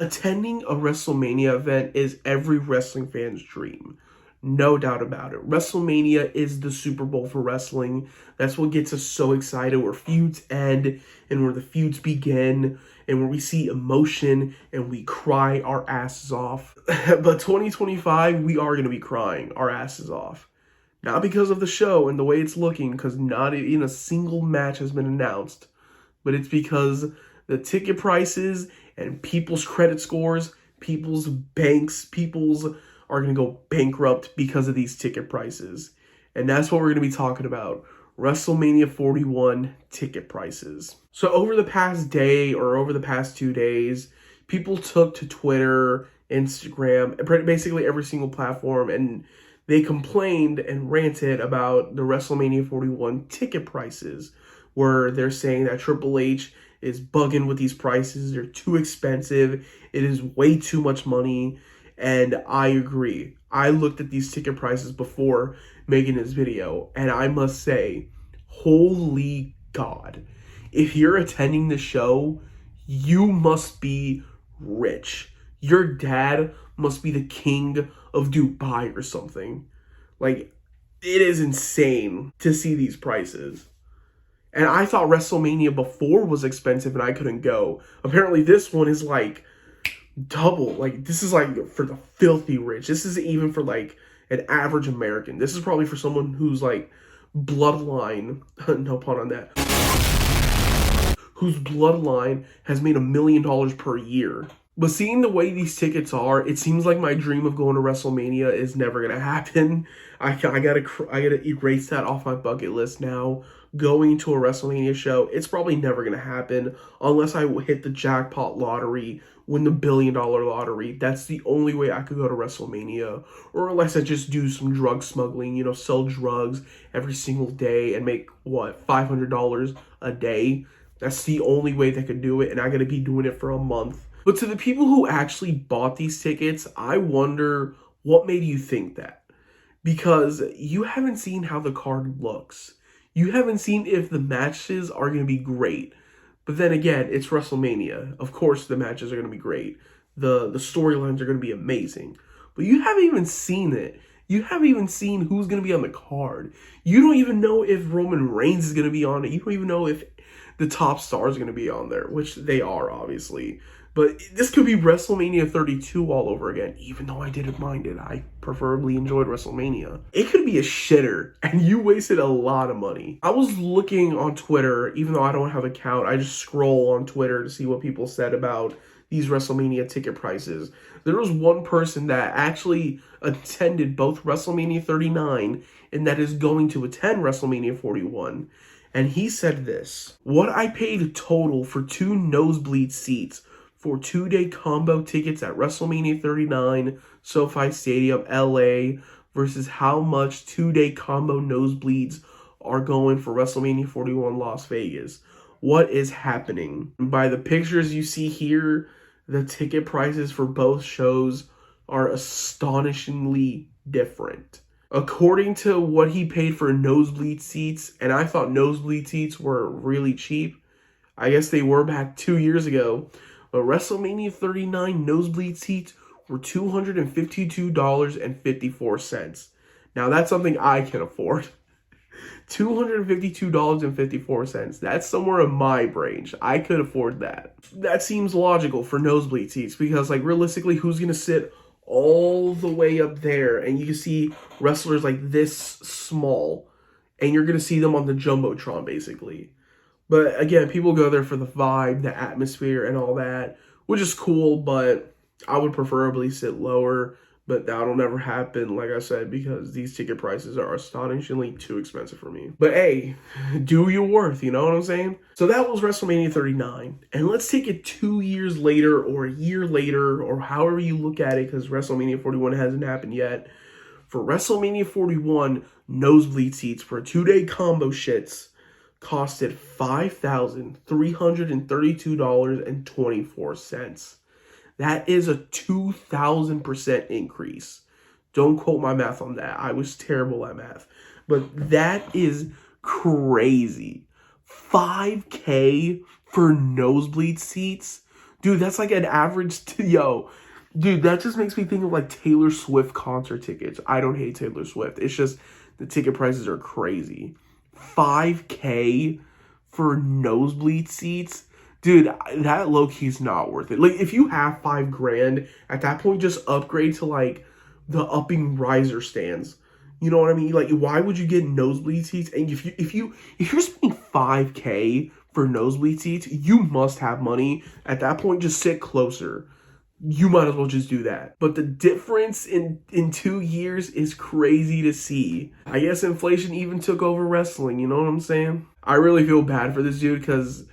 Attending a WrestleMania event is every wrestling fan's dream. No doubt about it. WrestleMania is the Super Bowl for wrestling. That's what gets us so excited, where feuds end and where the feuds begin and where we see emotion and we cry our asses off. But 2025, we are going to be crying our asses off. Not because of the show and the way it's looking, because not even a single match has been announced, but it's because the ticket prices and people's credit scores, people's banks, people's are going to go bankrupt because of these ticket prices. And that's what we're going to be talking about. WrestleMania 41 ticket prices. So over the past day or over the past 2 days, people took to Twitter, Instagram, basically every single platform, and they complained and ranted about the WrestleMania 41 ticket prices, where they're saying that Triple H is bugging with these prices. They're too expensive. It is way too much money. And I agree. I looked at these ticket prices before making this video, and I must say, holy God. If you're attending the show, you must be rich. Your dad must be the king of Dubai or something. Like, it is insane to see these prices. And I thought WrestleMania before was expensive and I couldn't go. Apparently this one is like double. Like, this is like for the filthy rich. This isn't even for like an average American. This is probably for someone who's like bloodline, no pun on that, whose bloodline has made $1 million per year. But seeing the way these tickets are, it seems like my dream of going to WrestleMania is never gonna happen. I gotta erase that off my bucket list now. Going to a WrestleMania show, it's probably never gonna happen unless I hit the jackpot lottery, win the $1 billion lottery. That's the only way I could go to WrestleMania, or unless I just do some drug smuggling, sell drugs every single day and make $500 a day. That's the only way they could do it, and I gotta be doing it for a month. But to the people who actually bought these tickets, I wonder what made you think that. Because you haven't seen how the card looks. You haven't seen if the matches are going to be great. But then again, it's WrestleMania. Of course the matches are going to be great. The storylines are going to be amazing. But you haven't even seen it. You haven't even seen who's going to be on the card. You don't even know if Roman Reigns is going to be on it. You don't even know if the top stars are going to be on there, which they are, obviously. But this could be WrestleMania 32 all over again, even though I didn't mind it. I preferably enjoyed WrestleMania. It could be a shitter, and you wasted a lot of money. I was looking on Twitter, even though I don't have an account, I just scroll on Twitter to see what people said about these WrestleMania ticket prices. There was one person that actually attended both WrestleMania 39 and that is going to attend WrestleMania 41. And he said this: "What I paid total for 2 nosebleed seats for 2-day combo tickets at WrestleMania 39, SoFi Stadium, LA, versus how much 2-day combo nosebleeds are going for WrestleMania 41, Las Vegas. What is happening?" By the pictures you see here, the ticket prices for both shows are astonishingly different. According to what he paid for nosebleed seats, and I thought nosebleed seats were really cheap. I guess they were back 2 years ago. But WrestleMania 39 nosebleed seats were $252.54. Now, that's something I can afford. $252.54. That's somewhere in my range. I could afford that. That seems logical for nosebleed seats because, like, realistically, who's going to sit all the way up there? And you can see wrestlers like this small, and you're going to see them on the Jumbotron, basically. But again, people go there for the vibe, the atmosphere, and all that, which is cool, but I would preferably sit lower. But that'll never happen, like I said, because these ticket prices are astonishingly too expensive for me. But hey, do your worth, you know what I'm saying? So that was WrestleMania 39. And let's take it 2 years later or a year later or however you look at it, because WrestleMania 41 hasn't happened yet. For WrestleMania 41, nosebleed seats for 2-day combo shits costed $5,332.24. That is a 2,000% increase. Don't quote my math on that. I was terrible at math. But that is crazy. $5,000 for nosebleed seats? Dude, that's like an average, yo. Dude, that just makes me think of like Taylor Swift concert tickets. I don't hate Taylor Swift. It's just the ticket prices are crazy. 5K for nosebleed seats. Dude, that low key's not worth it. Like, if you have $5,000, at that point, just upgrade to like the upping riser stands. You know what I mean? Like, why would you get nosebleed seats? And if you're spending 5K for nosebleed seats, you must have money. At that point, just sit closer. You might as well just do that. But the difference in 2 years is crazy to see. I guess inflation even took over wrestling, you know what I'm saying? I really feel bad for this dude because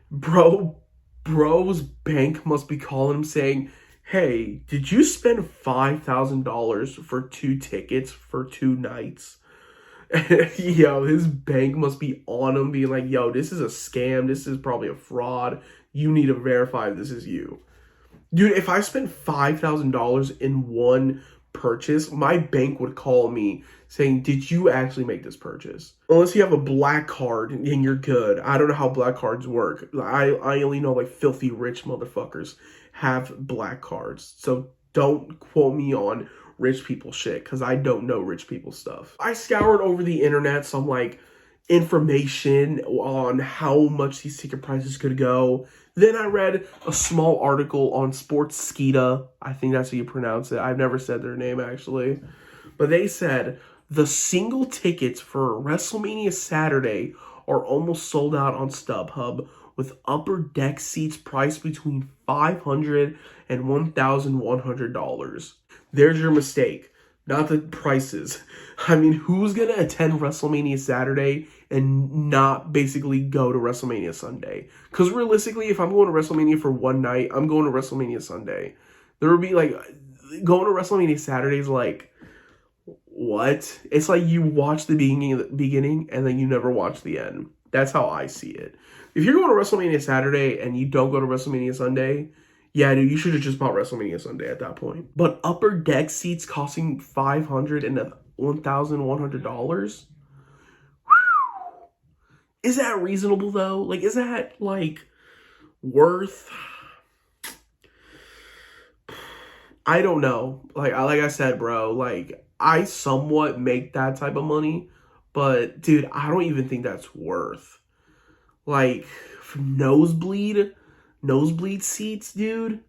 bro's bank must be calling him saying, hey, did you spend $5,000 for 2 tickets for 2 nights? Yo, his bank must be on him being like, yo, this is a scam. This is probably a fraud. You need to verify this is you. Dude, if I spent $5,000 in one purchase, my bank would call me saying, did you actually make this purchase? Unless you have a black card and you're good. I don't know how black cards work. I only know like filthy rich motherfuckers have black cards. So don't quote me on rich people shit because I don't know rich people stuff. I scoured over the internet some like information on how much these ticket prices could go. Then I read a small article on Sportskeeda. I think that's how you pronounce it. I've never said their name actually. But they said the single tickets for WrestleMania Saturday are almost sold out on StubHub, with upper deck seats priced between $500 and $1,100. There's your mistake, not the prices. I mean, who's going to attend WrestleMania Saturday and not basically go to WrestleMania Sunday? Because realistically, if I'm going to WrestleMania for one night, I'm going to WrestleMania Sunday. There would be like, going to WrestleMania Saturday is like, what? It's like you watch the beginning and then you never watch the end. That's how I see it. If you're going to WrestleMania Saturday and you don't go to WrestleMania Sunday, yeah, dude, you should have just bought WrestleMania Sunday at that point. But upper deck seats costing $500 and $1,100? Is that reasonable though? Like, is that like worth? I don't know. Like I said, bro, like I somewhat make that type of money, but dude, I don't even think that's worth. Like nosebleed seats, dude.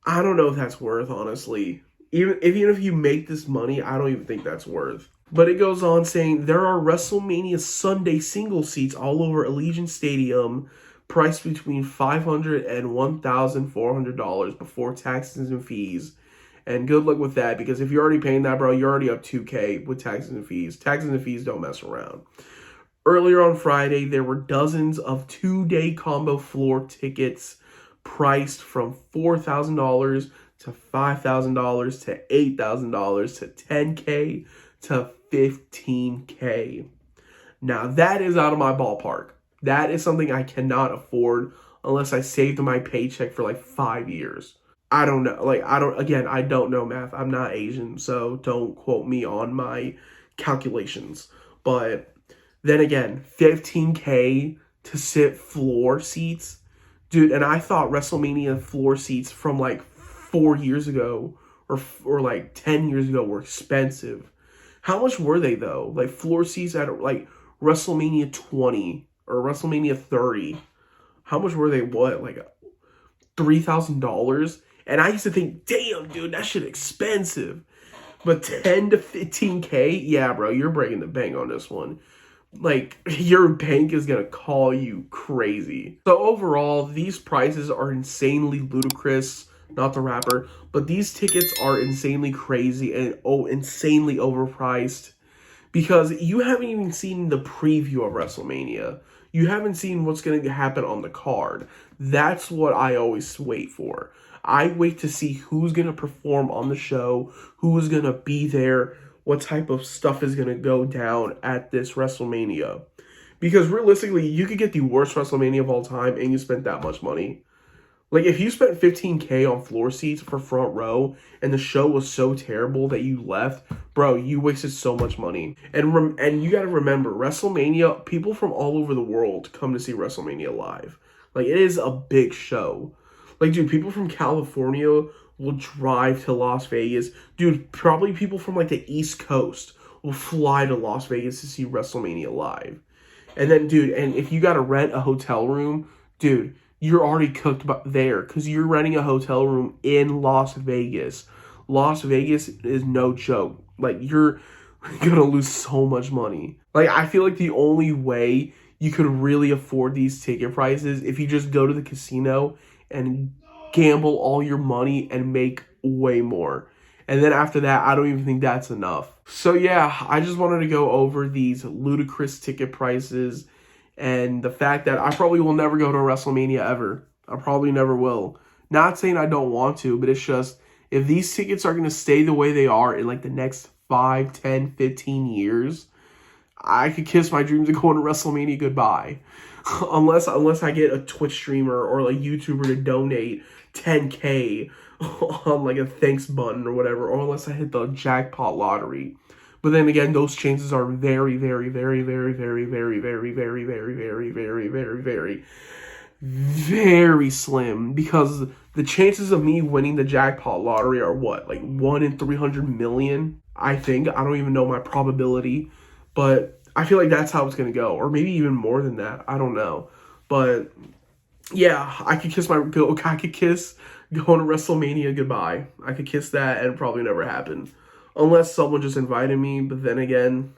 I don't know if that's worth, honestly. Even if you make this money, I don't even think that's worth. But it goes on saying there are WrestleMania Sunday single seats all over Allegiant Stadium, priced between $500 and $1,400 before taxes and fees. And good luck with that, because if you're already paying that, bro, you're already up $2K with taxes and fees. Taxes and fees don't mess around. Earlier on Friday, there were dozens of 2-day combo floor tickets priced from $4,000 to $5,000 to $8,000 to $10K to $15K. Now, that is out of my ballpark. That is something I cannot afford unless I saved my paycheck for like 5 years. I don't know. I don't know math. I'm not Asian, so don't quote me on my calculations. But then again, $15K to sit floor seats. Dude, and I thought WrestleMania floor seats from like 4 years ago or like 10 years ago were expensive. How much were they though? Like floor seats at like WrestleMania 20 or WrestleMania 30. How much were they? What? Like $3,000? And I used to think, damn, dude, that shit expensive. But 10 to 15K? Yeah, bro, you're breaking the bank on this one. Like, your bank is gonna call you crazy. So overall, these prices are insanely ludicrous. Not the rapper, but these tickets are insanely crazy and insanely overpriced. Because you haven't even seen the preview of WrestleMania. You haven't seen what's going to happen on the card. That's what I always wait for. I wait to see who's going to perform on the show, who's going to be there, what type of stuff is going to go down at this WrestleMania. Because realistically, you could get the worst WrestleMania of all time and you spent that much money. Like, if you spent $15K on floor seats for front row and the show was so terrible that you left, bro, you wasted so much money. And you got to remember, WrestleMania, people from all over the world come to see WrestleMania live. Like, it is a big show. Like, dude, people from California will drive to Las Vegas. Dude, probably people from like the East Coast will fly to Las Vegas to see WrestleMania live. And then, dude, and if you got to rent a hotel room, dude, you're already cooked there because you're renting a hotel room in Las Vegas. Las Vegas is no joke. Like, you're gonna lose so much money. Like, I feel like the only way you could really afford these ticket prices if you just go to the casino and gamble all your money and make way more. And then after that, I don't even think that's enough. So yeah, I just wanted to go over these ludicrous ticket prices and the fact that I probably will never go to a WrestleMania ever. I probably never will. Not saying I don't want to, but it's just if these tickets are going to stay the way they are in like the next 5, 10, 15 years, I could kiss my dreams of going to WrestleMania goodbye. unless I get a Twitch streamer or like YouTuber to donate 10K on like a thanks button or whatever, or unless I hit the jackpot lottery. But then again, those chances are very, very, very, very, very, very, very, very, very, very, very, very, very, very slim, because the chances of me winning the jackpot lottery are what, like 1 in 300 million, I think. I don't even know my probability, but I feel like that's how it's gonna go, or maybe even more than that. I don't know, but yeah, I could kiss going to WrestleMania goodbye. I could kiss that, and it probably never happen, unless someone just invited me. But then again,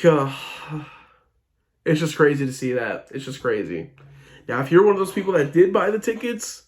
yeah, it's just crazy to see that. It's just crazy. Now, if you're one of those people that did buy the tickets,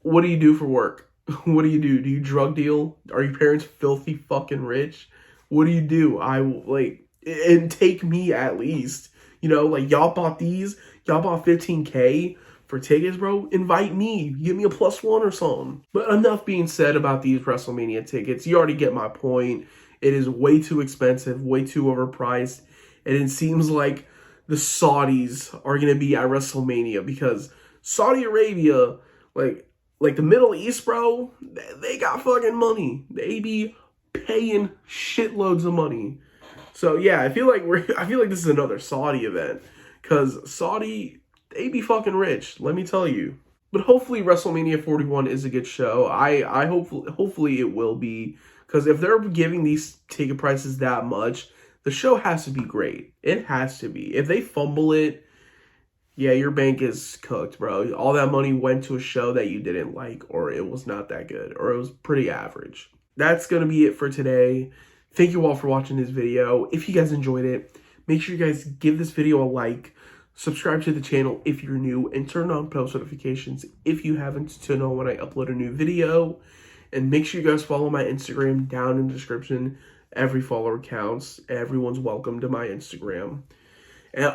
what do you do for work? What do you do? Do you drug deal? Are your parents filthy fucking rich? What do you do? And take me at least. You know, like, y'all bought 15K for tickets, bro. Invite me. Give me a +1 or something. But enough being said about these WrestleMania tickets. You already get my point. It is way too expensive, way too overpriced. And it seems like the Saudis are going to be at WrestleMania because Saudi Arabia, like the Middle East, bro, they got fucking money. They be paying shitloads of money. So yeah, I feel like this is another Saudi event, because Saudi, they be fucking rich, let me tell you. But hopefully WrestleMania 41 is a good show. I hopefully it will be, because if they're giving these ticket prices that much, the show has to be great. It has to be. If they fumble it, yeah, your bank is cooked, bro. All that money went to a show that you didn't like, or it was not that good, or it was pretty average. That's going to be it for today. Thank you all for watching this video. If you guys enjoyed it, make sure you guys give this video a like, subscribe to the channel if you're new, and turn on post notifications if you haven't to know when I upload a new video. And make sure you guys follow my Instagram down in the description. Every follower counts. Everyone's welcome to my Instagram. And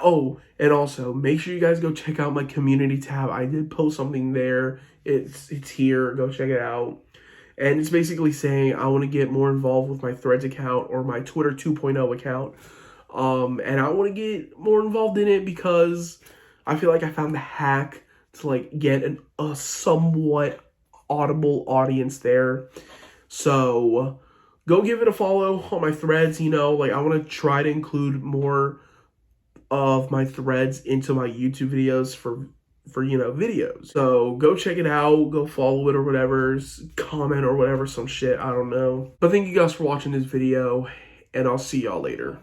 also, make sure you guys go check out my community tab. I did post something there. It's here. Go check it out. And it's basically saying I want to get more involved with my Threads account or my Twitter 2.0 account. And I want to get more involved in it because I feel like I found the hack to like get a somewhat audible audience there. So go give it a follow on my Threads. You know, like, I want to try to include more of my Threads into my YouTube videos for videos. So go check it out, go follow it or whatever, comment or whatever, some shit, I don't know. But thank you guys for watching this video, and I'll see y'all later.